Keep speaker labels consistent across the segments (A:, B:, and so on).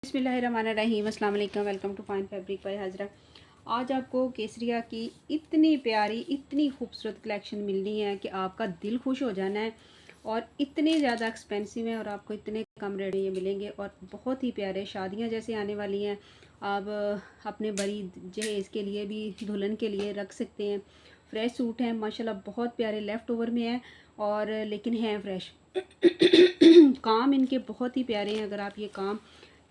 A: बिस्मिल्लाहिर्रहमानिर्रहीम, अस्सलाम वालेकुम। Welcome to fine fabric by Hajra. आज आपको केसरिया की इतनी प्यारी इतनी खूबसूरत कलेक्शन मिलनी है कि आपका दिल खुश हो जाना है। और इतने ज़्यादा एक्सपेंसिव हैं और आपको इतने कम रेट ये मिलेंगे और बहुत ही प्यारे। शादियां जैसे आने वाली हैं, आप अपने बड़ी जहेज़ के लिए भी दुल्हन के लिए रख सकते हैं। फ्रेश सूट हैं माशाल्लाह, बहुत प्यारे, लेफ़्ट ओवर में है और लेकिन हैं फ्रेश। काम इनके बहुत ही प्यारे हैं। अगर आप ये काम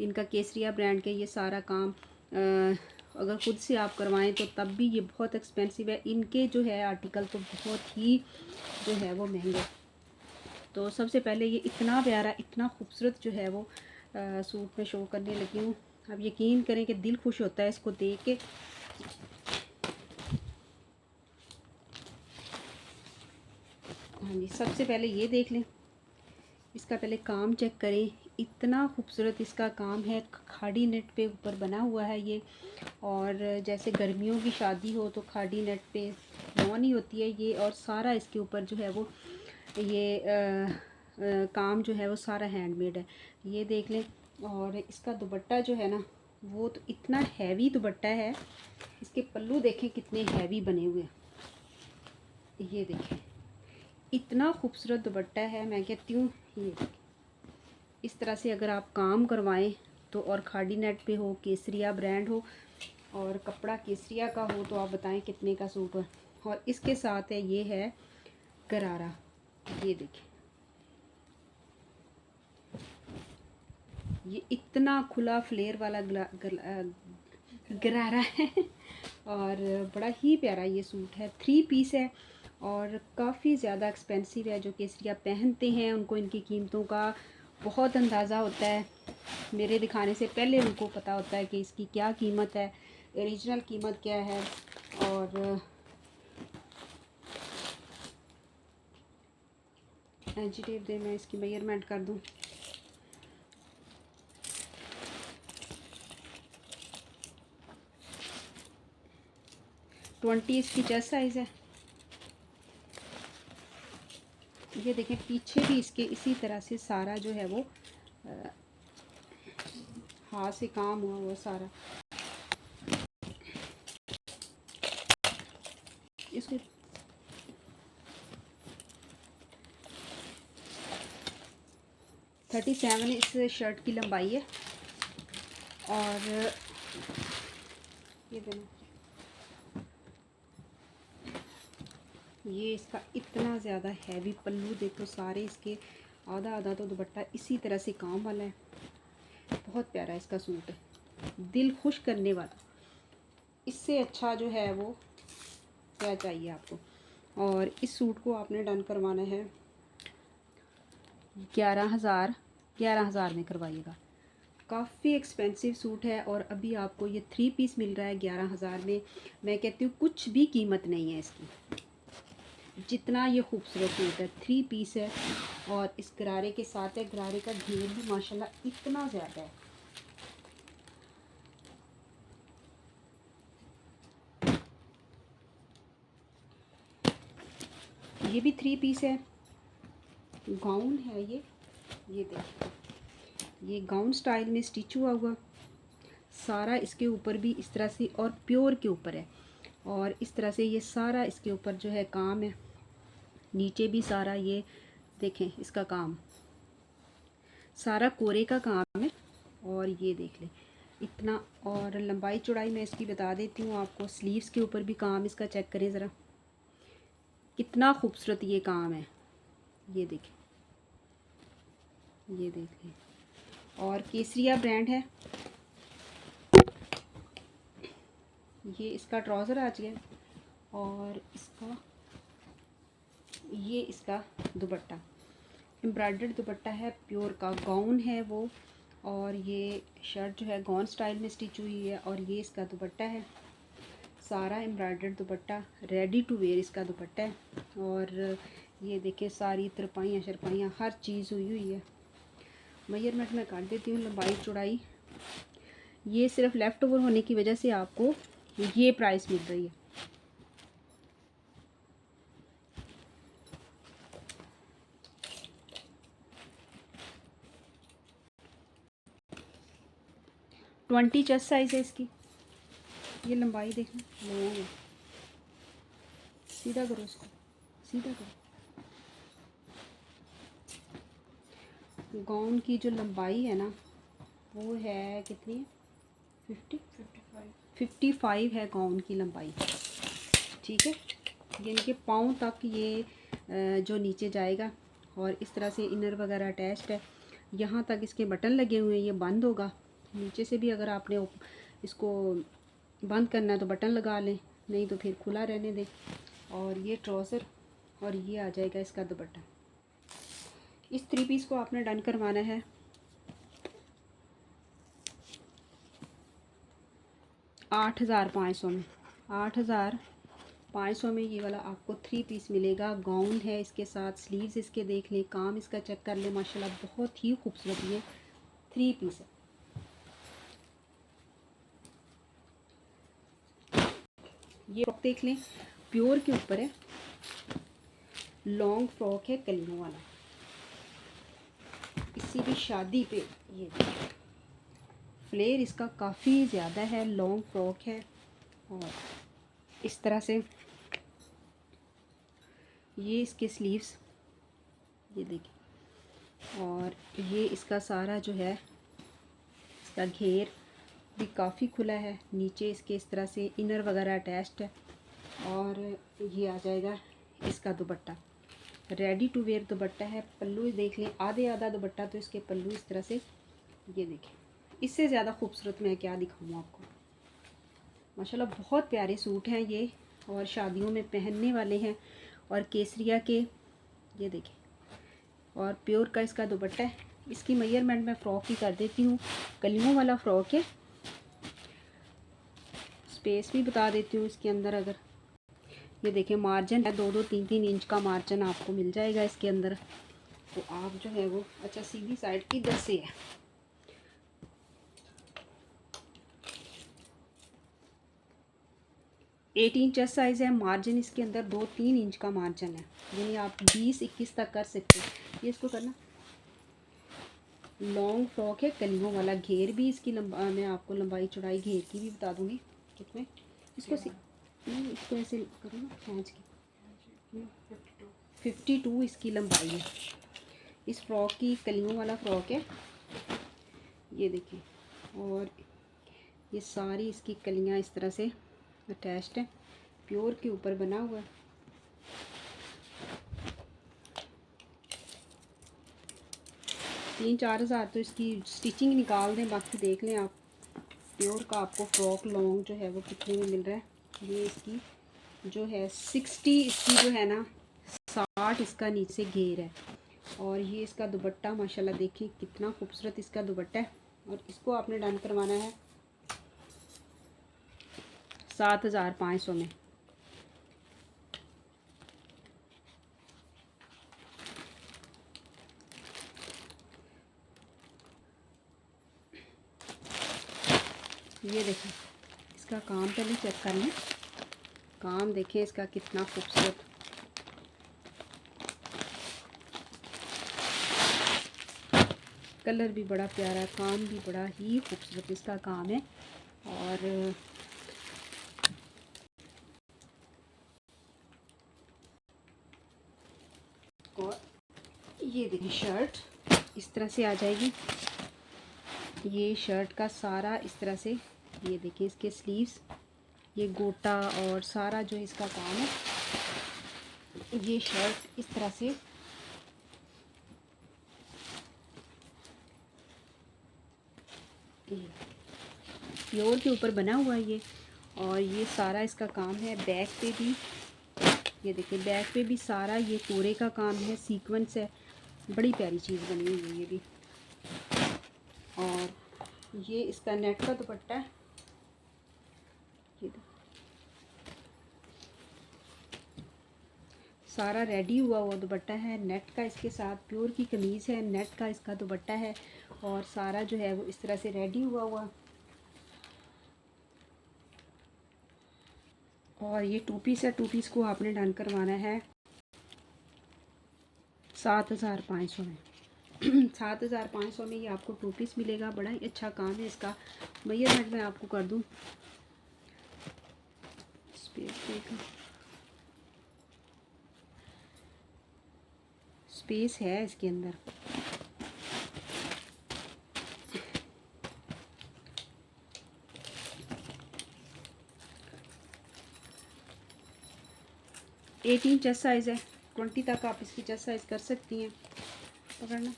A: इनका केसरिया ब्रांड के ये सारा काम अगर ख़ुद से आप करवाएं तो तब भी ये बहुत एक्सपेंसिव है। इनके जो है आर्टिकल तो बहुत ही जो है वो महंगे। तो सबसे पहले ये इतना प्यारा इतना खूबसूरत जो है वो सूट में शो करने लगी हूँ। अब यकीन करें कि दिल खुश होता है इसको देख के। हाँ जी, सबसे पहले ये देख लें, इसका पहले काम चेक करें। इतना खूबसूरत इसका काम है, खाड़ी नेट पे ऊपर बना हुआ है ये। और जैसे गर्मियों की शादी हो तो खाड़ी नेट पे लॉन ही होती है ये। और सारा इसके ऊपर जो है वो ये काम जो है वो सारा हैंडमेड है, ये देख लें। और इसका दुपट्टा जो है ना वो तो इतना हैवी दुपट्टा है। इसके पल्लू देखें कितने हैवी बने हुए हैं, ये देखें इतना खूबसूरत दुपट्टा है। मैं कहती हूँ ये इस तरह से अगर आप काम करवाएं तो, और खाड़ी नेट पे हो, केसरिया ब्रांड हो और कपड़ा केसरिया का हो, तो आप बताएं कितने का सूट है। और इसके साथ है ये है गरारा, ये देखें ये इतना खुला फ्लेयर वाला गरारा है और बड़ा ही प्यारा ये सूट है। 3 पीस है और काफ़ी ज़्यादा एक्सपेंसिव है। जो केसरिया पहनते हैं उनको इनकी कीमतों का बहुत अंदाज़ा होता है। मेरे दिखाने से पहले उनको पता होता है कि इसकी क्या कीमत है, ओरिजिनल कीमत क्या है। और एंची टेप दे, मैं इसकी मेजरमेंट कर दूँ। ट्वेंटी इसकी चेस्ट साइज़ है। ये देखें पीछे भी इसके इसी तरह से सारा जो है वो हाथ से काम हुआ वो सारा। इसको 37 इस शर्ट की लंबाई है। और ये देना, ये इसका इतना ज़्यादा हैवी पल्लू देखो, सारे इसके आधा आधा तो दुपट्टा इसी तरह से काम वाला है। बहुत प्यारा इसका सूट है, दिल खुश करने वाला। इससे अच्छा जो है वो क्या चाहिए आपको। और इस सूट को आपने डन करवाना है 11,000 में करवाइएगा। काफ़ी एक्सपेंसिव सूट है और अभी आपको ये 3 पीस मिल रहा है 11,000 में। मैं कहती हूँ कुछ भी कीमत नहीं है इसकी, जितना ये खूबसूरत सूट है। 3 पीस है और इस गरारे के साथ है। गरारे का घेर भी माशाल्लाह इतना ज़्यादा है। ये भी 3 पीस है, गाउन है ये देखिए ये गाउन स्टाइल में स्टिच हुआ हुआ सारा इसके ऊपर भी इस तरह से, और प्योर के ऊपर है। और इस तरह से ये सारा इसके ऊपर जो है काम है। नीचे भी सारा ये देखें इसका काम, सारा कोरे का काम है। और ये देख लें इतना। और लंबाई चौड़ाई मैं इसकी बता देती हूँ आपको। स्लीव्स के ऊपर भी काम इसका चेक करें ज़रा, कितना खूबसूरत ये काम है, ये देखें ये देखें। और केसरिया ब्रांड है। ये इसका ट्राउज़र आ गया और इसका दुपट्टा एम्ब्रॉयडर्ड दुपट्टा है, प्योर का गाउन है वो। और ये शर्ट जो है गाउन स्टाइल में स्टिच हुई है। और ये इसका दुपट्टा है, सारा एम्ब्रॉयडर्ड दुपट्टा, रेडी टू वेयर इसका दुपट्टा है। और ये देखिए सारी तरपाइयाँ शरपाइयाँ हर चीज़ हुई है। मेजरमेंट में काट देती हूँ, लंबाई चौड़ाई। ये सिर्फ लेफ़्ट ओवर होने की वजह से आपको ये प्राइस मिल रही है। 20 चेस्ट साइज़ है इसकी। ये लंबाई देखना, लॉन्ग है। सीधा करो इसको, सीधा करो। गाउन की जो लंबाई है ना वो है कितनी है? 55 है गाउन की लंबाई। ठीक है, यानी कि पाँव तक ये जो नीचे जाएगा और इस तरह से इनर वगैरह अटैच्ड है। यहाँ तक इसके बटन लगे हुए हैं, ये बंद होगा। नीचे से भी अगर आपने इसको बंद करना है तो बटन लगा लें, नहीं तो फिर खुला रहने दें। और ये ट्राउज़र और ये आ जाएगा इसका दुपट्टा। इस 3 पीस को आपने डन करवाना है 8,500 में। 8,500 में ये वाला आपको 3 पीस मिलेगा। गाउन है इसके साथ, स्लीव्स इसके देख लें, काम इसका चेक कर लें, माशाल्लाह बहुत ही खूबसूरत ये 3 पीस है। ये फ्रॉक देख लें, प्योर के ऊपर है, लॉन्ग फ्रॉक है कलियों वाला। किसी भी शादी पे ये फ्लेयर इसका काफ़ी ज़्यादा है, लॉन्ग फ्रॉक है। और इस तरह से ये इसके स्लीव्स ये देखिए, और ये इसका सारा जो है इसका घेर भी काफ़ी खुला है। नीचे इसके इस तरह से इनर वगैरह अटैच्ड है। और ये आ जाएगा इसका दुपट्टा, रेडी टू वेयर दुपट्टा है। पल्लू देख लें, आधा दुपट्टा तो इसके पल्लू इस तरह से ये देखें। इससे ज़्यादा खूबसूरत मैं क्या दिखाऊँ आपको। माशाल्लाह बहुत प्यारे सूट हैं ये, और शादियों में पहनने वाले हैं। और केसरिया के ये देखें, और प्योर का इसका दुपट्टा है। इसकी मेजरमेंट मैं फ़्रॉक की कर देती हूँ, कलियों वाला फ़्रॉक है। स्पेस भी बता देती हूँ इसके अंदर। अगर ये देखें, मार्जिन है 2-2, 3-3 इंच का मार्जिन आपको मिल जाएगा इसके अंदर। तो आप जो है वो अच्छा सीधी साइड इधर से है। एटीन चेस्ट साइज़ है, मार्जिन इसके अंदर 2-3 इंच का मार्जिन है, यानी आप 20-21 तक कर सकते हैं। ये इसको करना, लॉन्ग फ्रॉक है कलियों वाला। घेर भी इसकी मैं आपको लंबाई चौड़ाई घेर की भी बता दूंगी कितने। इसको नहीं, इसको ऐसे करो ना खींच के। 52 इसकी लंबाई है। इस फ्रॉक की कलियों वाला फ्रॉक है, ये देखिए। और ये सारी इसकी कलियां इस तरह से अटैच्ड है, प्योर के ऊपर बना हुआ है। तीन 4 हज़ार तो इसकी स्टिचिंग निकाल दें, बाकी देख लें आप। प्योर का आपको फ्रॉक लॉन्ग जो है वो कितने में मिल रहा है। ये इसकी जो है 60 इसकी जो है ना 60 इसका नीचे घेर है। और ये इसका दुपट्टा माशाल्लाह देखिए कितना खूबसूरत इसका दुपट्टा है। और इसको आपने डन करवाना है 7,500 में। ये देखें, इसका काम पहले चेक कर लें। काम देखें इसका कितना खूबसूरत, कलर भी बड़ा प्यारा, काम भी बड़ा ही खूबसूरत इसका काम है। और ये देखिए शर्ट इस तरह से आ जाएगी। ये शर्ट का सारा इस तरह से, ये देखिए इसके स्लीव्स, ये गोटा और सारा जो इसका काम है। ये शर्ट इस तरह से प्योर के ऊपर बना हुआ है ये। और ये सारा इसका काम है। बैक पे भी ये देखिए, बैक पे भी सारा ये कोरे का काम है, सीक्वेंस है, बड़ी प्यारी चीज़ बनी हुई है ये भी। और ये इसका नेट का दुपट्टा है, ये सारा रेडी हुआ हुआ दुपट्टा है। नेट का इसके साथ प्योर की कमीज़ है, नेट का इसका दुपट्टा है। और सारा जो है वो इस तरह से रेडी हुआ हुआ। और ये 2 पीस है, 2 पीस को आपने डन करवाना है 7,500 में। 7,500 में ये आपको 2 पीस मिलेगा। बड़ा ही अच्छा काम है इसका। मेजरमेंट मैं आपको कर दूं, स्पेस है इसके अंदर। एटीन चेस्ट साइज़ है, 20 तक आप इसकी चेस्ट साइज़ कर सकती हैं। पकड़ना,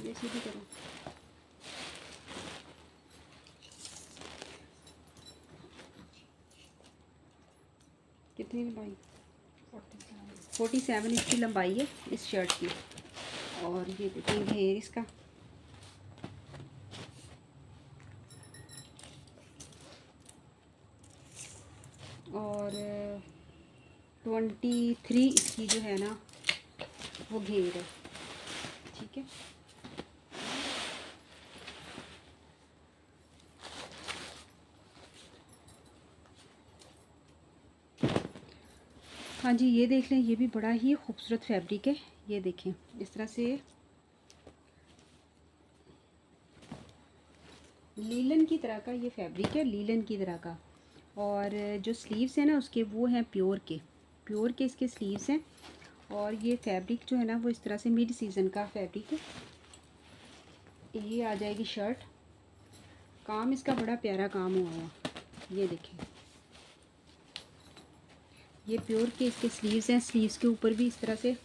A: ये सीधी करो। कितनी लंबाई? 47 इसकी लंबाई है इस शर्ट की। और ये देखिए घेर इसका, और 23 इसकी जो है ना वो घेर है। ठीक है, हाँ जी, ये देख लें, ये भी बड़ा ही खूबसूरत फैब्रिक है। ये देखें इस तरह से लीलन की तरह का ये फैब्रिक है, लीलन की तरह का। और जो स्लीव्स हैं ना उसके, वो हैं प्योर के इसके स्लीव्स हैं। और ये फैब्रिक जो है ना वो इस तरह से मिड सीज़न का फैब्रिक है। ये आ जाएगी शर्ट। काम इसका बड़ा प्यारा काम हुआ है। ये देखें, ये प्योर के इसके स्लीव्स हैं। स्लीव्स के ऊपर भी इस तरह से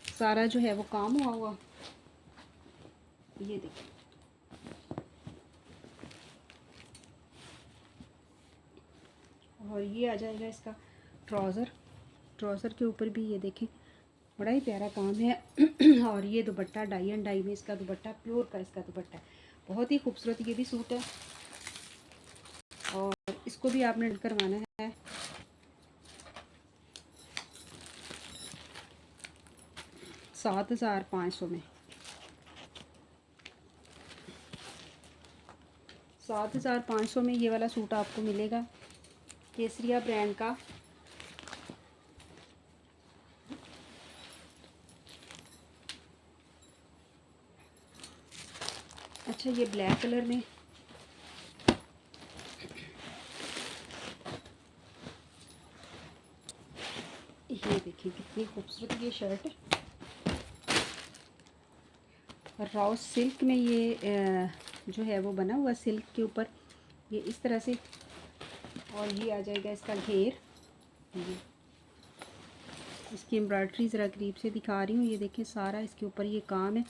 A: सारा जो है वो काम हुआ। ये देखें, और ये आ जाएगा इसका ट्राउज़र के ऊपर भी ये देखें बड़ा ही प्यारा काम है। और ये दुपट्टा डाई एंड डाई में इसका दुपट्टा, प्योर का इसका दुपट्टा है। बहुत ही खूबसूरत ये भी सूट है। और इसको भी आपने करवाना है 7,500 में। 7,500 में ये वाला सूट आपको मिलेगा, केसरिया ब्रांड का। अच्छा, ये ब्लैक कलर में, ये देखिए कितनी खूबसूरत ये शर्ट है। रॉ सिल्क में ये जो है वो बना हुआ सिल्क के ऊपर, ये इस तरह से। और ये आ जाएगा इसका घेर। ये इसकी एम्ब्रॉयडरी ज़रा करीब से दिखा रही हूँ। ये देखें सारा इसके ऊपर ये काम है।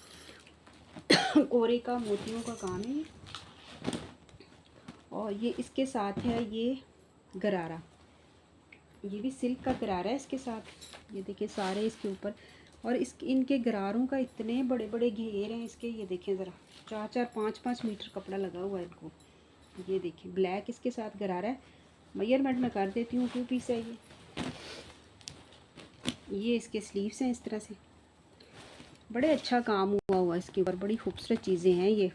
A: कोरे का, मोतियों का काम है ये। और ये इसके साथ है ये गरारा, ये भी सिल्क का गरारा है इसके साथ। ये देखिए सारे इसके ऊपर, और इनके गरारों का इतने बड़े बड़े घेर हैं इसके। ये देखें ज़रा, 4-4, 5-5 मीटर कपड़ा लगा हुआ है इनको। ये देखिए ब्लैक इसके साथ गरारा है। मेजरमेंट में कर देती हूँ, 2 पीस है ये इसके स्लीव्स हैं इस तरह से। बड़े अच्छा काम हुआ इसके ऊपर, बड़ी खूबसूरत चीज़ें हैं ये।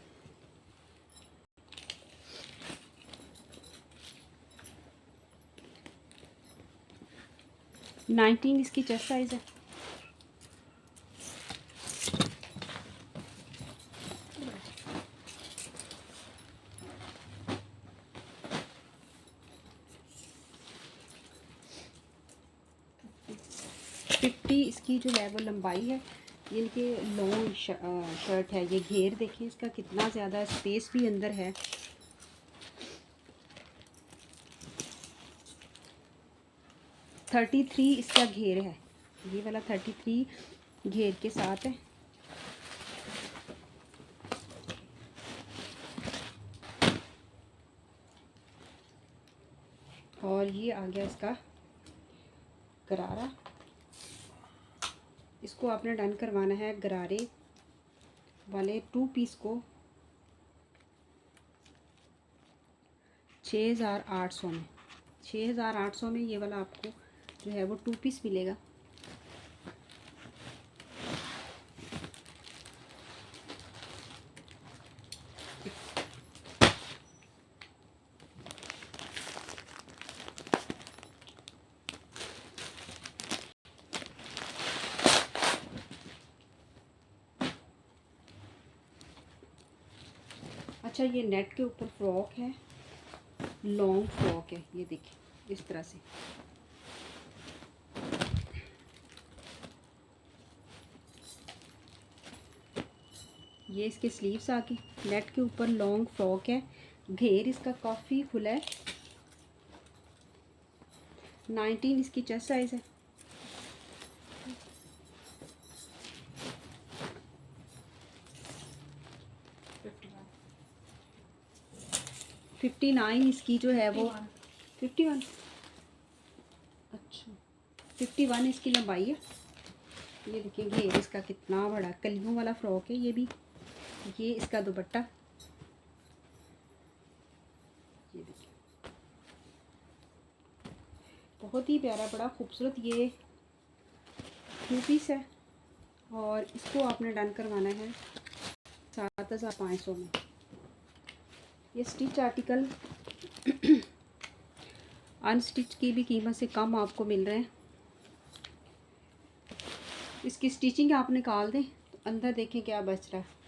A: नाइनटीन इसकी चेस्ट साइज़ है। इसकी जो है वो लंबाई है। इनके लॉन्ग शर्ट है। ये घेर देखें इसका कितना ज़्यादा, स्पेस भी अंदर है। थर्टी 33 इसका घेर है। ये वाला 33 घेर के साथ है। और ये आ गया इसका गरारा। इसको आपने डन करवाना है गरारे वाले 2 पीस को 6,800 में। 6,800 में ये वाला आपको जो है वो 2 पीस मिलेगा। अच्छा ये नेट के ऊपर फ्रॉक है, लॉन्ग फ्रॉक है, ये देखिए इस तरह से। ये इसके स्लीव्स आके नेट के ऊपर लॉन्ग फ्रॉक है, घेर इसका काफ़ी खुला है। 19 इसकी चेस्ट साइज़ है। फिफ्टी 59 इसकी जो है वो 51। अच्छा 51 इसकी लंबाई है। ये देखिए घेर इसका कितना बड़ा, कलियों वाला फ्रॉक है ये भी। ये इसका दुपट्टा, ये देखिए बहुत ही प्यारा, बड़ा खूबसूरत ये 2 पीस है। और इसको आपने डन करवाना है 7500 में। ये स्टिच आर्टिकल अनस्टिच की भी कीमत से कम आपको मिल रहे हैं। इसकी स्टिचिंग आप निकाल दें तो अंदर देखें क्या बच रहा है।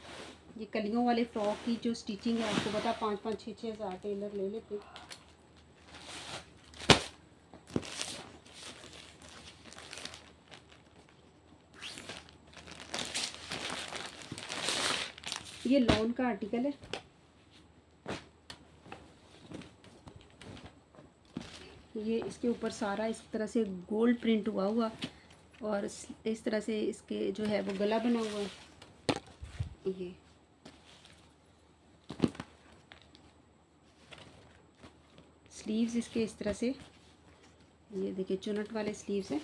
A: ये कलियों वाले फ्रॉक की जो स्टिचिंग है आपको पता 5-5, 6-6 हज़ार टेलर ले लेते। ये लॉन का आर्टिकल है। ये इसके ऊपर सारा इस तरह से गोल्ड प्रिंट हुआ हुआ और इस तरह से इसके जो है वो गला बना हुआ है। ये स्लीव्स इसके इस तरह से, ये देखिए चुनट वाले स्लीव्स हैं।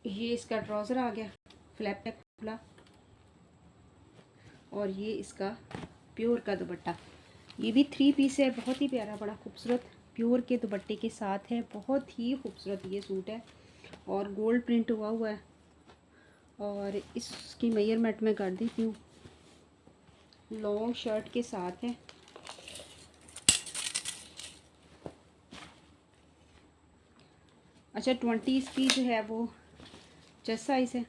A: ये इसका ट्राउज़र आ गया, फ्लैप टैप खुला। और ये इसका प्योर का दुपट्टा, ये भी 3 पीस है, बहुत ही प्यारा, बड़ा खूबसूरत प्योर के दुपट्टे के साथ है। बहुत ही खूबसूरत ये सूट है और गोल्ड प्रिंट हुआ हुआ है। और इसकी मेजरमेंट मैं कर देती हूँ, लॉन्ग शर्ट के साथ है। अच्छा 20 इसकी जो है वो चेस्ट साइज़ है।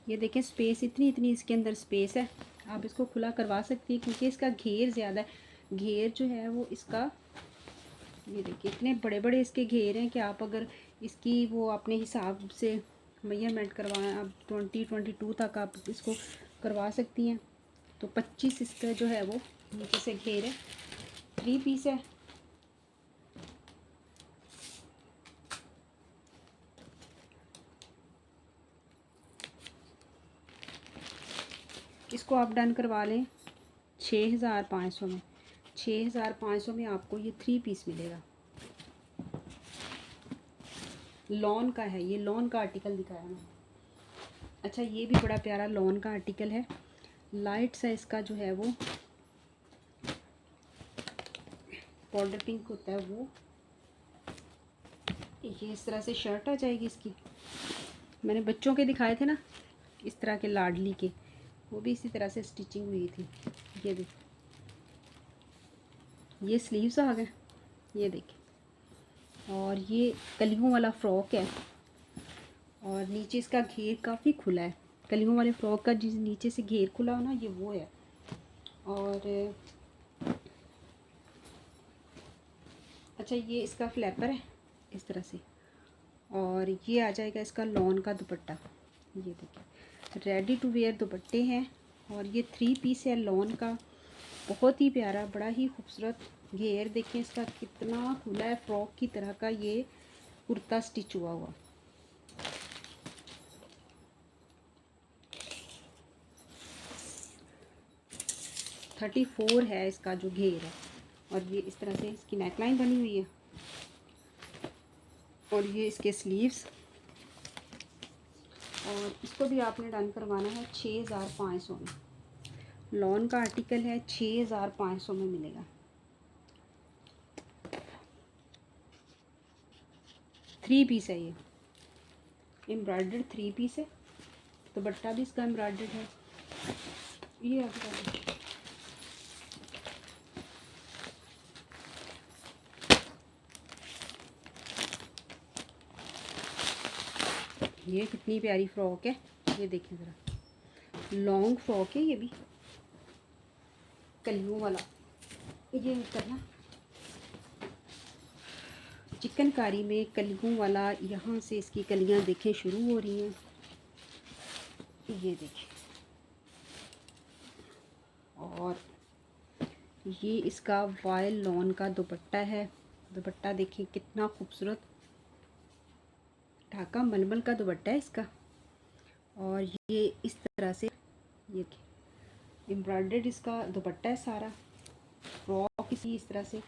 A: ये देखें स्पेस इतनी इसके अंदर स्पेस है, आप इसको खुला करवा सकती हैं क्योंकि इसका घेर ज़्यादा है। घेर जो है वो इसका, ये देखिए इतने बड़े बड़े इसके घेर हैं कि आप अगर इसकी वो अपने हिसाब से मेजरमेंट करवाएं, आप 22 तक आप इसको करवा सकती हैं। तो 25 इसका जो है वो नीचे से घेर है। 3 पीस है। इसको आप डन करवा लें 6500 में। 6500 में आपको ये 3 पीस मिलेगा। लॉन का है, ये लॉन का आर्टिकल दिखाया मैंने। अच्छा ये भी बड़ा प्यारा लॉन का आर्टिकल है, लाइट सा इसका जो है वो पाउडर पिंक होता है वो। ये इस तरह से शर्ट आ जाएगी इसकी। मैंने बच्चों के दिखाए थे ना इस तरह के लाडली के, वो भी इसी तरह से स्टिचिंग हुई थी। ये देखिए ये स्लीव्स आ गए, ये देखिए। और ये कलियों वाला फ्रॉक है और नीचे इसका घेर काफ़ी खुला है। कलियों वाले फ्रॉक का जिस नीचे से घेर खुला हो ना, ये वो है। और अच्छा ये इसका फ्लैपर है इस तरह से। और ये आ जाएगा इसका लॉन का दुपट्टा। ये देखिए रेडी टू वेयर दुपट्टे हैं और ये 3 पीस है लॉन का। बहुत ही प्यारा, बड़ा ही खूबसूरत घेर देखें इसका कितना खुला है, फ्रॉक की तरह का ये कुर्ता स्टिच हुआ हुआ। थर्टी 34 है इसका जो घेर है। और ये इस तरह से इसकी नेकलाइन बनी हुई है। और ये इसके स्लीव्स। और इसको भी आपने डन करवाना है 6500 में। लॉन का आर्टिकल है, 6500 में मिलेगा। 3 पीस है ये, एम्ब्रॉयडर्ड 3 पीस है। दुपट्टा भी इसका एम्ब्रॉयडर्ड है। ये आपका ये कितनी प्यारी फ्रॉक है, ये देखें ज़रा। लॉन्ग फ्रॉक है ये भी, कलियों वाला। ये करना चिकनकारी में कलियों वाला, यहाँ से इसकी कलियाँ देखें शुरू हो रही हैं, ये देखिए। और ये इसका वायल लॉन का दुपट्टा है। दुपट्टा देखिए कितना खूबसूरत, ढाका मलमल का दुपट्टा है इसका। और ये इस तरह से ये एम्ब्रॉयडर्ड इसका दुपट्टा है सारा। फ्रॉक इस तरह से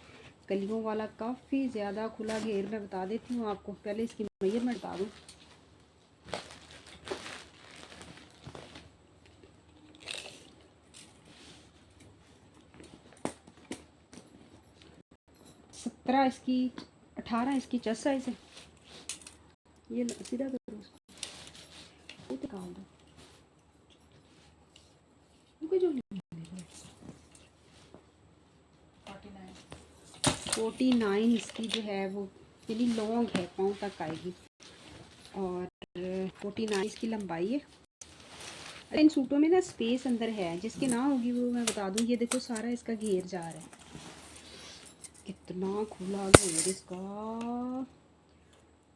A: कलियों वाला, काफ़ी ज़्यादा खुला घेर। मैं बता देती हूँ आपको, पहले इसकी मेजरमेंट बता दूँ। सत्रह इसकी, 18 इसकी चेस्ट साइज है। ये सीधा करो उसको, ये निकाल दो। 49 इसकी जो है वो यानी लॉन्ग है, पाँव तक आएगी। और 49 इसकी लंबाई है। अरे इन सूटों में ना स्पेस अंदर है, जिसकी ना होगी वो मैं बता दूँ। ये देखो सारा इसका घेर जा रहा है, कितना खुला घेर इसका।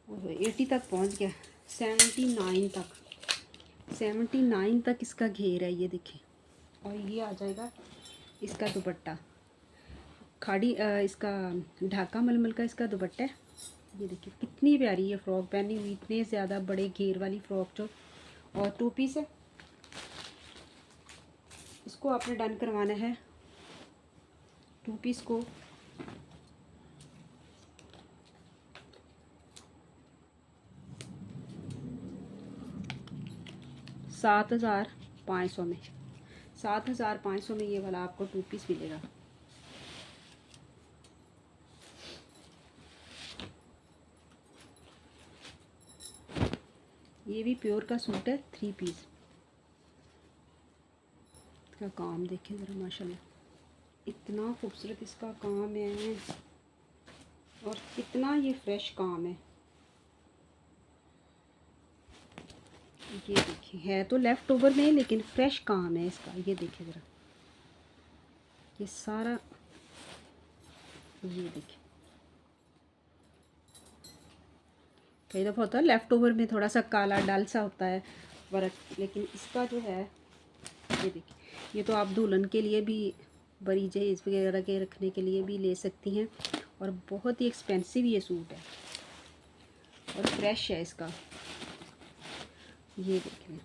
A: 80 तक पहुंच गया, 79 तक इसका घेर है, ये देखिए। और ये आ जाएगा इसका दुपट्टा, खाड़ी इसका ढाका मलमल का इसका दुपट्टा है। ये देखिए कितनी प्यारी ये फ्रॉक पहनी हुई, इतने ज़्यादा बड़े घेर वाली फ्रॉक जो। और 2 पीस है, इसको आपने डन करवाना है। 2 पीस को 7,500 में, 7,500 में ये वाला आपको 2 पीस मिलेगा। ये भी प्योर का सूट है, 3 पीस। इसका काम देखें ज़रा, माशाल्लाह इतना खूबसूरत इसका काम है और कितना ये फ्रेश काम है। ये देखिए, है तो लेफ़्ट ओवर में लेकिन फ्रेश काम है इसका। ये देखिए ज़रा, ये सारा, ये देखिए। कई दफ़ा होता है लेफ़्ट ओवर में थोड़ा सा काला डल सा होता है वर्क, लेकिन इसका जो है ये देखिए। ये तो आप दुल्हन के लिए भी, बड़ी जहेज़ वगैरह के रखने के लिए भी ले सकती हैं। और बहुत ही एक्सपेंसिव ये सूट है और फ्रेश है इसका। ये देखें,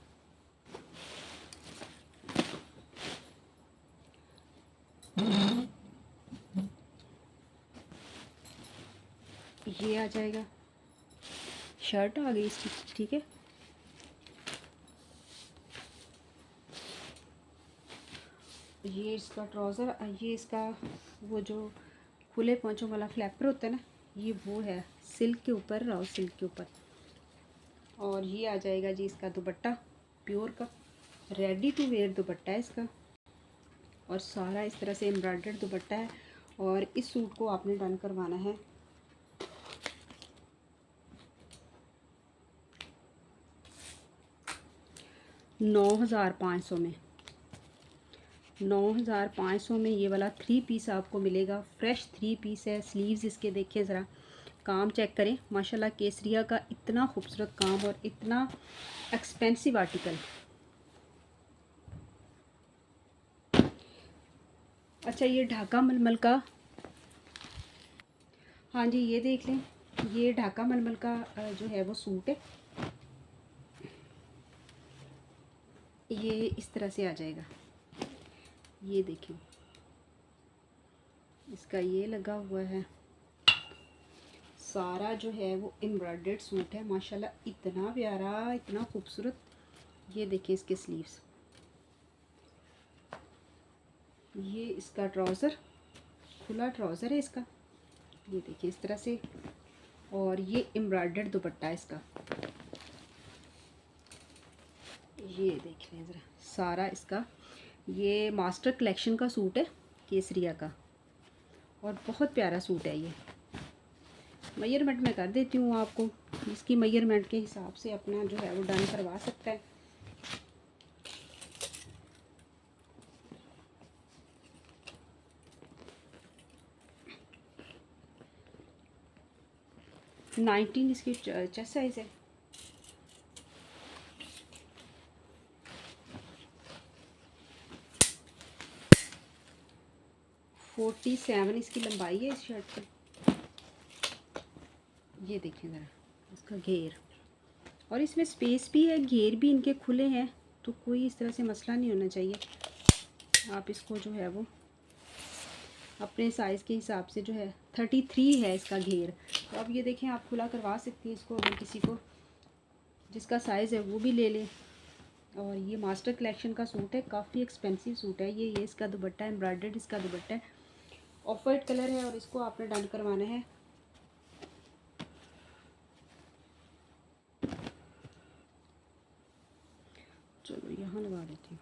A: ये आ जाएगा, शर्ट आ गई इसकी, ठीक है। ये इसका ट्राउज़र, ये इसका वो जो खुले पोंचों वाला फ्लैपर होता है ना, ये वो है सिल्क के ऊपर, राव सिल्क के ऊपर। और ये आ जाएगा जी इसका दुपट्टा, प्योर का रेडी टू वेयर दुपट्टा है इसका। और सारा इस तरह से एम्ब्रॉयडर्ड दुपट्टा है। और इस सूट को आपने डन करवाना है 9,500 में। 9,500 में ये वाला 3 पीस आपको मिलेगा। फ्रेश 3 पीस है। स्लीव्स इसके देखिए ज़रा, काम चेक करें माशाल्लाह, केसरिया का इतना खूबसूरत काम और इतना एक्सपेंसिव आर्टिकल। अच्छा, ये ढाका मलमल का, हाँ जी ये देख लें, ये ढाका मलमल का जो है वो सूट है। ये इस तरह से आ जाएगा, ये देखें इसका ये लगा हुआ है। सारा जो है वो एम्ब्रॉयडर्ड सूट है माशाल्लाह, इतना प्यारा, इतना खूबसूरत। ये देखिए इसके स्लीव्स, ये इसका ट्राउज़र, खुला ट्राउज़र है इसका, ये देखिए इस तरह से। और ये एम्ब्रॉयडर्ड दुपट्टा है इसका, ये देख लें ज़रा सारा इसका। ये मास्टर कलेक्शन का सूट है केसरिया का और बहुत प्यारा सूट है। ये मेजरमेंट मैं कर देती हूँ आपको, इसकी मेजरमेंट के हिसाब से अपना जो है वो डन करवा सकता है। 19 इसकी चेस्ट साइज़ है। फोर्टी 47 इसकी लंबाई है इस शर्ट की। ये देखें ज़रा इसका घेर, और इसमें स्पेस भी है, घेर भी इनके खुले हैं, तो कोई इस तरह से मसला नहीं होना चाहिए। आप इसको जो है वो अपने साइज़ के हिसाब से जो है 33 है इसका घेर, तो अब ये देखें आप खुला करवा सकती हैं इसको, अगर किसी को जिसका साइज़ है वो भी ले लें। और ये मास्टर कलेक्शन का सूट है, काफ़ी एक्सपेंसिव सूट है ये इसका दुपट्टा है, एम्ब्रॉयडर्ड इसका दुपट्टा है, ऑफ वाइट कलर है, और इसको आपने डन करवाना है चलो यहाँ लगा देती हूँ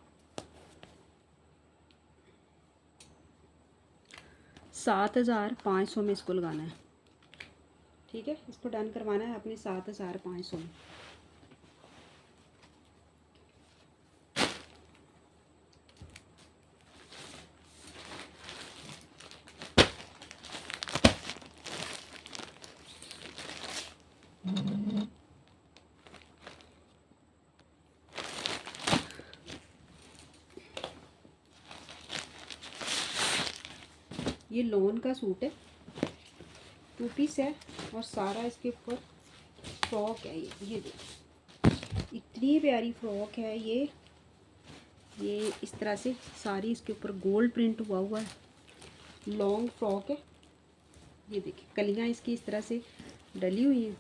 A: 7,500 में इसको लगाना है। ठीक है, इसको डन करवाना है अपने 7,500 में। ये लॉन का सूट है, 2 पीस है, और सारा इसके ऊपर फ्रॉक है। ये देखिए इतनी प्यारी फ्रॉक है ये इस तरह से सारी इसके ऊपर गोल्ड प्रिंट हुआ हुआ है, लॉन्ग फ्रॉक है। ये देखिए कलियां इसकी इस तरह से डली हुई हैं।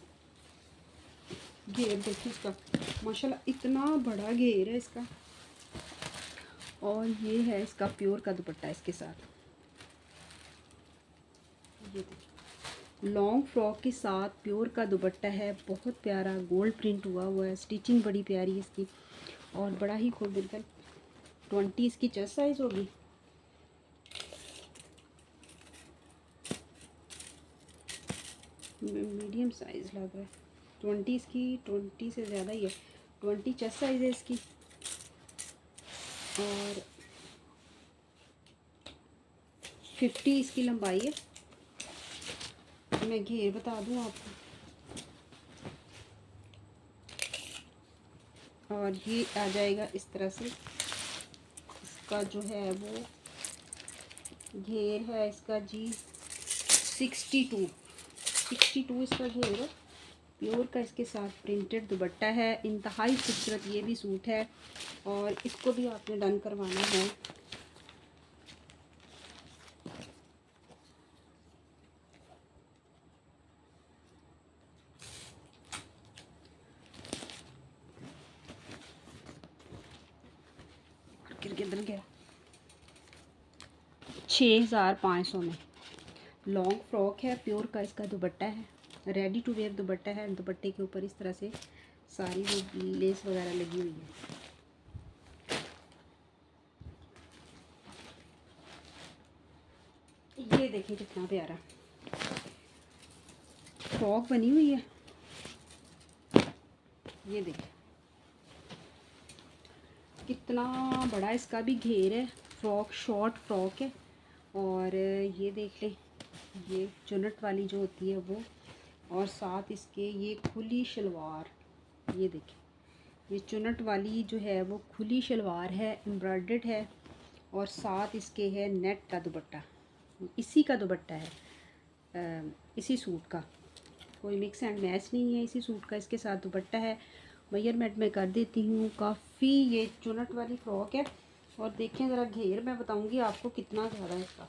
A: घेर देखिए इसका माशाल्लाह इतना बड़ा घेर है इसका, और ये है इसका प्योर का दुपट्टा इसके साथ। ये देखिए लॉन्ग फ्रॉक के साथ प्योर का दुपट्टा है, बहुत प्यारा गोल्ड प्रिंट हुआ है, स्टिचिंग बड़ी प्यारी इसकी, और बड़ा ही खूब बिल्कुल 20 इसकी चेस्ट साइज़ होगी। मीडियम साइज़ लग रहा है, 20 इसकी, 20 से ज़्यादा ही है, 20 चेस्ट साइज़ है इसकी, और 50 इसकी लंबाई है। मैं घेर बता दूं आपको, और ये आ जाएगा इस तरह से। इसका जो है वो घेर है इसका जी 62 इसका घेर है, प्योर का इसके साथ प्रिंटेड दुपट्टा है, इंतहाई खूबसूरत ये भी सूट है, और इसको भी आपने डन करवाना है। किधर गया 6,500 में। लॉन्ग फ्रॉक है, प्योर का इसका दुपट्टा है, रेडी टू वेयर दुपट्टा है। दुपट्टे के ऊपर इस तरह से सारी वो लेस वगैरह लगी हुई है। ये देखिए कितना प्यारा फ्रॉक बनी हुई है। ये देखिए कितना बड़ा इसका भी घेर है, फ्रॉक शॉर्ट फ्रॉक है, और ये देख लें ये चुनट वाली जो होती है वो, और साथ इसके ये खुली शलवार। ये देखें ये चुनट वाली जो है वो खुली शलवार है, एम्ब्रॉयडर्ड है, और साथ इसके है नेट का दुपट्टा, इसी का दुपट्टा है, इसी सूट का, कोई मिक्स एंड मैच नहीं है, इसी सूट का इसके साथ दुपट्टा है। मेजरमेंट में कर देती हूँ, काफ़ी ये चुनट वाली फ्रॉक है, और देखें ज़रा घेर मैं बताऊँगी आपको कितना ज़्यादा है इसका,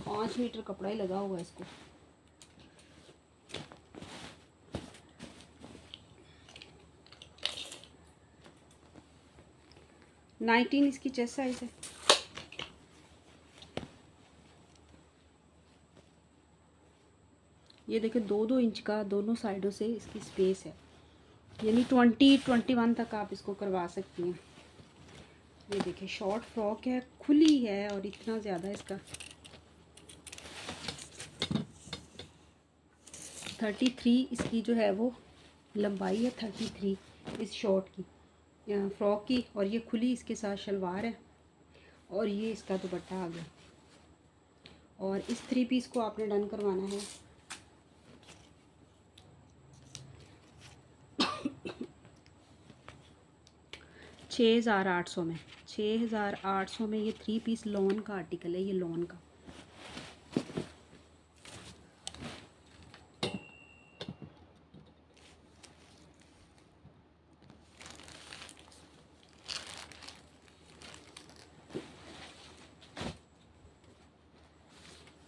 A: 5 मीटर कपड़ा ही लगा हुआ है इसको। नाइनटीन इसकी चेस्ट साइज़ है। ये देखिए 2-2 इंच का दोनों साइडों से इसकी स्पेस है, यानी 20-21 तक आप इसको करवा सकती हैं। ये देखिए शॉर्ट फ्रॉक है, खुली है, और इतना ज़्यादा इसका 33 इसकी जो है वो लंबाई है, 33 इस शॉर्ट की फ्रॉक की, और ये खुली इसके साथ शलवार है, और ये इसका दुपट्टा आ गया। और इस 3 पीस को आपने डन करवाना है 6,800 में, 6,800 में ये 3 पीस लॉन का आर्टिकल है, ये लॉन का।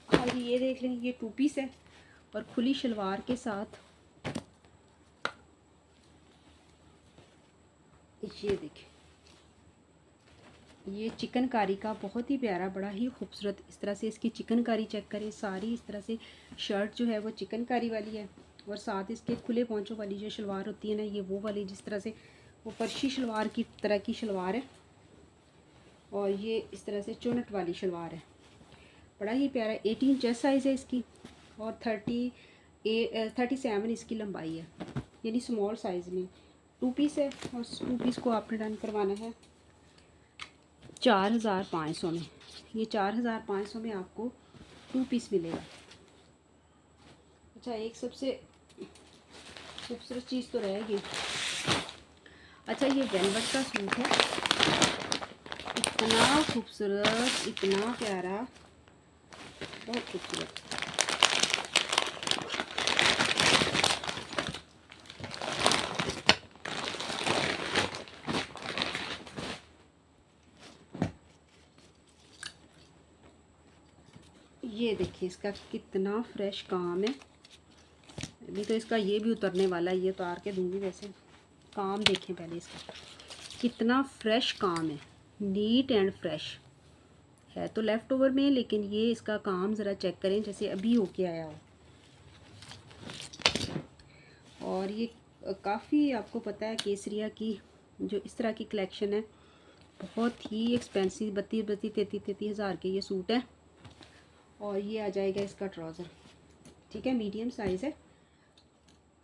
A: हाँ जी, ये देख लें, ये 2 पीस है और खुली शलवार के साथ। ये देखें, ये चिकनकारी का बहुत ही प्यारा, बड़ा ही खूबसूरत, इस तरह से इसकी चिकनकारी चेक करें। सारी इस तरह से शर्ट जो है वो चिकनकारी वाली है और साथ इसके खुले पौंचों वाली जो शलवार होती है ना, ये वो वाली, जिस तरह से वो फर्शी शलवार की तरह की शलवार है। और ये इस तरह से चुनट वाली शलवार है, बड़ा ही प्यारा। 18 चेस्ट साइज़ है इसकी और 37 इसकी लंबाई है, यानी स्मॉल साइज़ में। 2 पीस है और 2 पीस को आपने डन करवाना है 4,500 में। ये 4,500 में आपको 2 पीस मिलेगा। अच्छा, एक सबसे खूबसूरत चीज़ तो रहेगी। अच्छा, ये वेलवेट का सूट है, इतना खूबसूरत, इतना प्यारा, बहुत खूबसूरत। ये देखिए इसका कितना फ्रेश काम है। अभी तो इसका ये भी उतरने वाला है, ये उतार के दूंगी। वैसे काम देखें पहले इसका, कितना फ्रेश काम है, नीट एंड फ्रेश है। तो लेफ़्ट ओवर में, लेकिन ये इसका काम ज़रा चेक करें, जैसे अभी होके आया हो। और ये काफ़ी, आपको पता है, केसरिया की जो इस तरह की कलेक्शन है बहुत ही एक्सपेंसिव, 32-33 हज़ार के ये सूट है। और ये आ जाएगा इसका ट्राउज़र, ठीक है, मीडियम साइज़ है।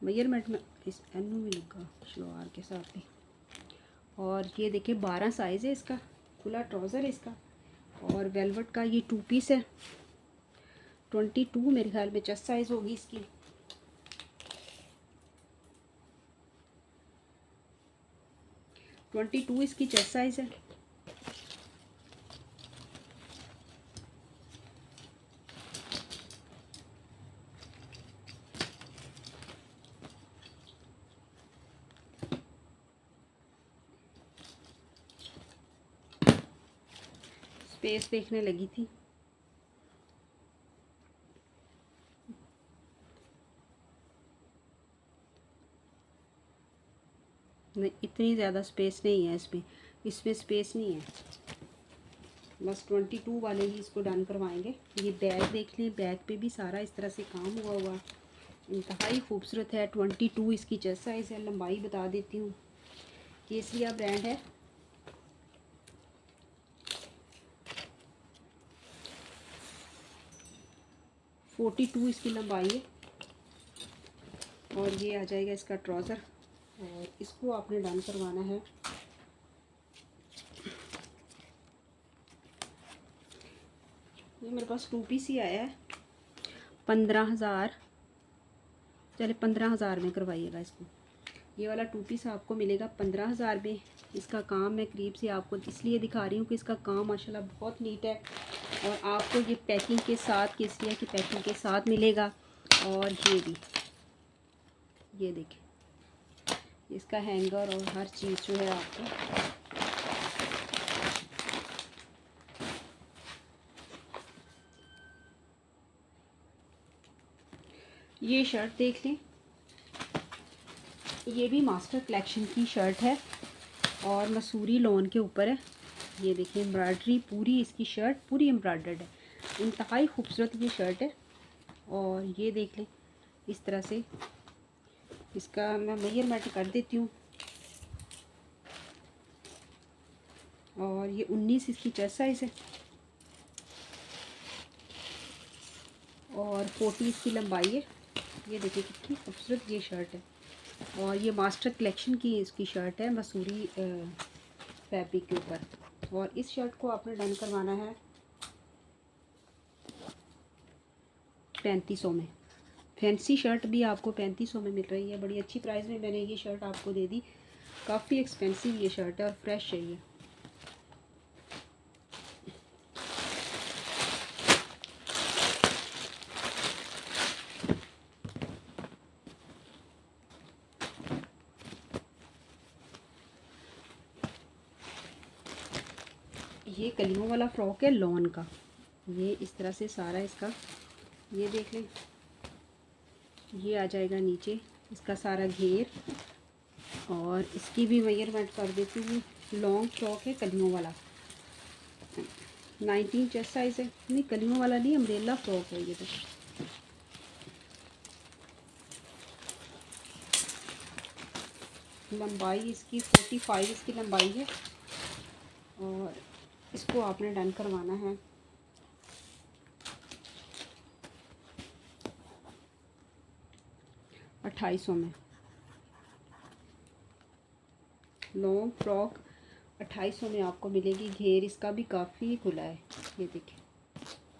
A: मेजरमेंट में इस एनु में लगा शलवार के साथ ही। और ये देखिए 12 साइज़ है इसका, खुला ट्राउज़र है इसका। और वेलवेट का ये 2 पीस है, 22 मेरे ख्याल में चेस्ट साइज़ होगी इसकी। ट्वेंटी टू इसकी चेस्ट साइज़ है। स्पेस देखने लगी थी, नहीं इतनी ज़्यादा स्पेस नहीं है इसमें, इसमें स्पेस नहीं है। बस 22 वाले ही इसको डन करवाएंगे। ये बैग देख लें, बैग पे भी सारा इस तरह से काम हुआ इंतहाई खूबसूरत है। 22 इसकी चेस्ट साइज़ है। लंबाई बता देती हूँ, केसरिया ब्रांड है। फोर्टी 42 इसकी लंबाई है। और ये आ जाएगा इसका ट्राउज़र, और इसको आपने डन करवाना है ये मेरे पास 2 पीस ही आया है। 15,000, चले 15,000 में करवाइएगा इसको। ये वाला 2 पीस आपको मिलेगा 15,000 में। इसका काम मैं करीब से आपको इसलिए दिखा रही हूँ कि इसका काम माशाल्लाह बहुत नीट है। और आपको ये पैकिंग के साथ, केसरिया की पैकिंग के साथ मिलेगा। और ये भी, ये देखिए इसका हैंगर और हर चीज़ जो है आपको। ये शर्ट देख लें, ये भी मास्टर कलेक्शन की शर्ट है और मसूरी लॉन के ऊपर है। ये देखिए एम्ब्रॉयडरी, पूरी इसकी शर्ट पूरी एम्ब्रॉयडर्ड है, इंतहाई खूबसूरत ये शर्ट है। और ये देख लें इस तरह से, इसका मैं मेजरमेंट कर देती हूँ। और ये 19 इसकी चेस्ट साइज़ है और 40 इसकी लंबाई है। ये देखिए कितनी खूबसूरत ये शर्ट है। और ये मास्टर कलेक्शन की इसकी शर्ट है, मसूरी फैब्रिक के ऊपर। और इस शर्ट को आपने डन करवाना है 3500 में। फैंसी शर्ट भी आपको 3500 में मिल रही है, बड़ी अच्छी प्राइस में मैंने ये शर्ट आपको दे दी। काफ़ी एक्सपेंसिव ये शर्ट है और फ्रेश है ये कलियों वाला फ्रॉक है लॉन का। ये इस तरह से सारा इसका, ये देख लें, ये आ जाएगा नीचे इसका सारा घेर। और इसकी भी मेजरमेंट कर देती हूँ। लॉन्ग फ्रॉक है कलियों वाला, 19 चेस्ट साइज़ है। नहीं कलियों वाला नहीं, अम्ब्रेला फ्रॉक है ये तो। लंबाई इसकी 45 इसकी लंबाई है। और इसको आपने डन करवाना है 2800 में। लॉन्ग फ्रॉक 2800 में आपको मिलेगी। घेर इसका भी काफ़ी खुला है, ये देखिए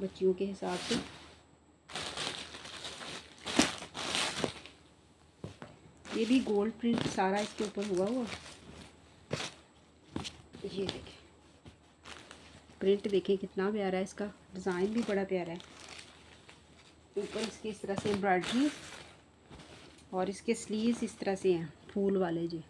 A: बच्चियों के हिसाब से। ये भी गोल्ड प्रिंट सारा इसके ऊपर हुआ ये देखिए प्रिंट देखिए कितना प्यारा है, इसका डिज़ाइन भी बड़ा प्यारा है। ऊपर इसके इस तरह से एम्ब्रॉयडरी और इसके स्लीव्स इस तरह से हैं फूल वाले जी।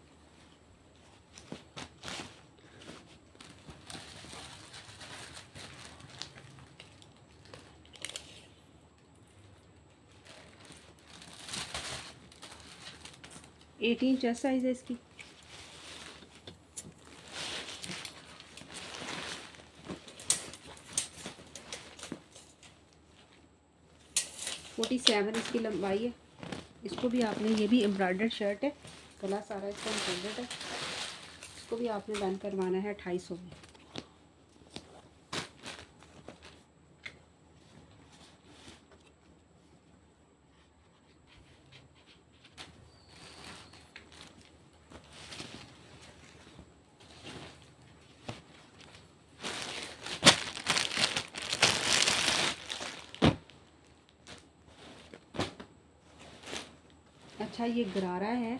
A: एटीन चेस्ट साइज़ है इसकी। फोर्टी 47 इसकी लंबाई है। इसको भी आपने, ये भी एम्ब्रॉयडर्ड शर्ट है, गला सारा इसका एम्ब्रॉयडर्ड है। इसको भी आपने डन करवाना है 2800 में। अच्छा ये गरारा है,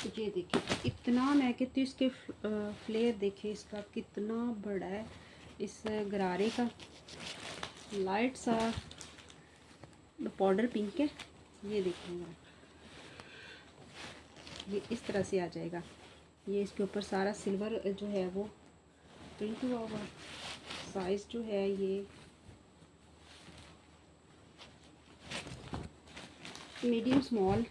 A: ये देखिए इतना, मैं कहती हूँ इसके फ्लेयर देखिए इसका कितना बड़ा है। इस गरारे का लाइट सा पाउडर पिंक है, ये देखिएगा ये इस तरह से आ जाएगा। ये इसके ऊपर सारा सिल्वर जो है वो प्रिंट हुआ हुआ। साइज़ जो है ये मीडियम स्मॉल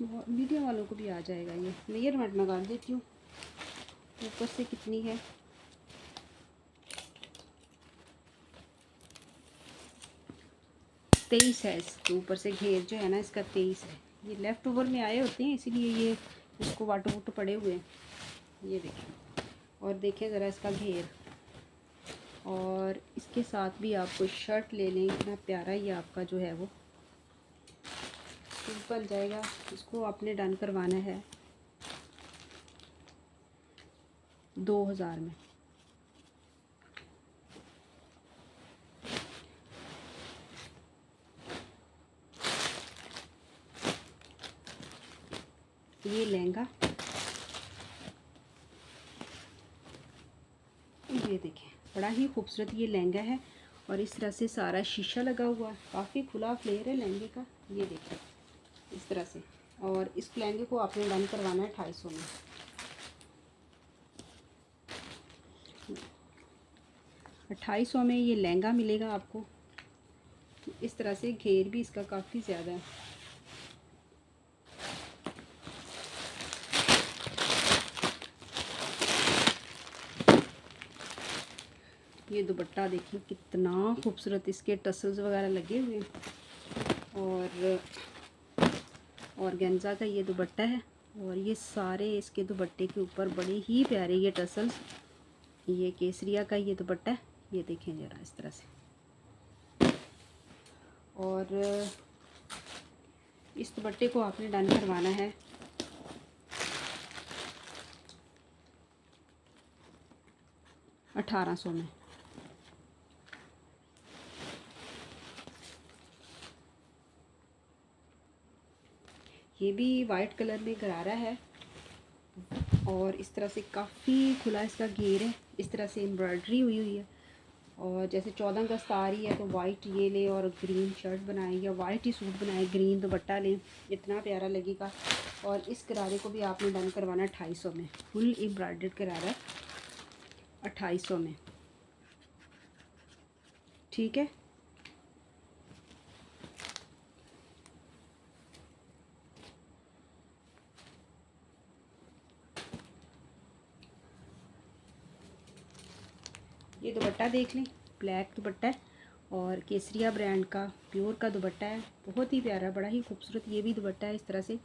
A: मीडियम वालों को भी आ जाएगा। ये मेजरमेंट लगा देती हूँ ऊपर से कितनी है। तेईस है इसके ऊपर से घेर जो है ना इसका 23 है। ये लेफ़्ट ओवर में आए होते हैं इसीलिए ये इसको वाटो वोटो पड़े हुए हैं। ये देखिए और देखिए ज़रा इसका घेर। और इसके साथ भी आपको शर्ट ले लें, इतना प्यारा ये आपका जो है वो बन जाएगा। इसको आपने डन करवाना है 2000 में। ये लहंगा, ये देखें बड़ा ही खूबसूरत ये लहंगा है और इस तरह से सारा शीशा लगा हुआ है, काफ़ी खुला फ्लेयर है लहंगे का। ये देखिए इस तरह से। और इस लहंगे को आपने डन करवाना है 250 में। 2800 में ये लहंगा मिलेगा आपको। इस तरह से घेर भी इसका काफ़ी ज़्यादा है। ये दुपट्टा देखिए कितना खूबसूरत, इसके टसल्स वगैरह लगे हुए हैं। और गेंजा का ये दुपट्टा है और ये सारे इसके दुपट्टे के ऊपर बड़े ही प्यारे ये टसल्स। ये केसरिया का ये दुपट्टा है, ये देखें ज़रा इस तरह से। और इस दुपट्टे को आपने डन करवाना है 1800 में। ये भी वाइट कलर में गरारा है और इस तरह से काफ़ी खुला इसका घेर है, इस तरह से एम्ब्रॉयडरी हुई हुई है। और जैसे 14 अगस्त आ रही है तो वाइट ये लें और ग्रीन शर्ट बनाएं या वाइट ही सूट बनाएं, ग्रीन दुपट्टा लें, इतना प्यारा लगेगा। और इस गरारे को भी आपने डन करवाना 2800 में, फुल एम्ब्रॉयडर्ड गरारा 2800 में, ठीक है। ये दुपट्टा देख लें, ब्लैक दुपट्टा है और केसरिया ब्रांड का प्योर का दुपट्टा है, बहुत ही प्यारा, बड़ा ही खूबसूरत ये भी दुपट्टा है इस तरह से।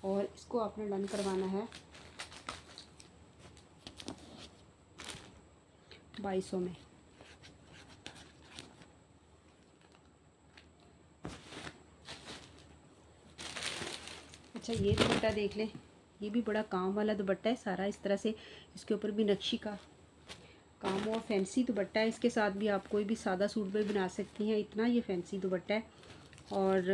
A: और इसको आपने डन करवाना है 2200 में। अच्छा ये दुपट्टा देख लें, ये भी बड़ा काम वाला दुपट्टा है सारा, इस तरह से इसके ऊपर भी नक्शी का काम और फैंसी दुपट्टा है। इसके साथ भी आप कोई भी सादा सूट भी बना सकती हैं, इतना ये फैंसी दुपट्टा है। और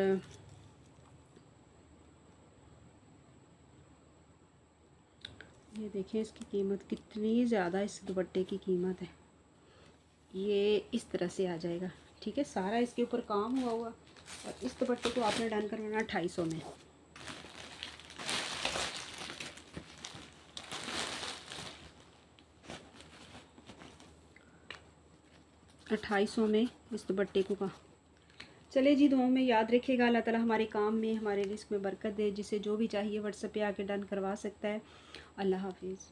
A: ये देखें इसकी कीमत कितनी ज़्यादा, इस दुपट्टे की कीमत है, ये इस तरह से आ जाएगा, ठीक है। सारा इसके ऊपर काम हुआ हुआ और इस दुपट्टे को आपने डन करवाना 2800 में। 2800 में इस दुपट्टे को का। चले जी, दुआओं में याद रखिएगा। अल्लाह ताला हमारे काम में, हमारे रिस्क में बरकत दे। जिसे जो भी चाहिए व्हाट्सएप पे आके डन करवा सकता है। अल्लाह हाफिज़।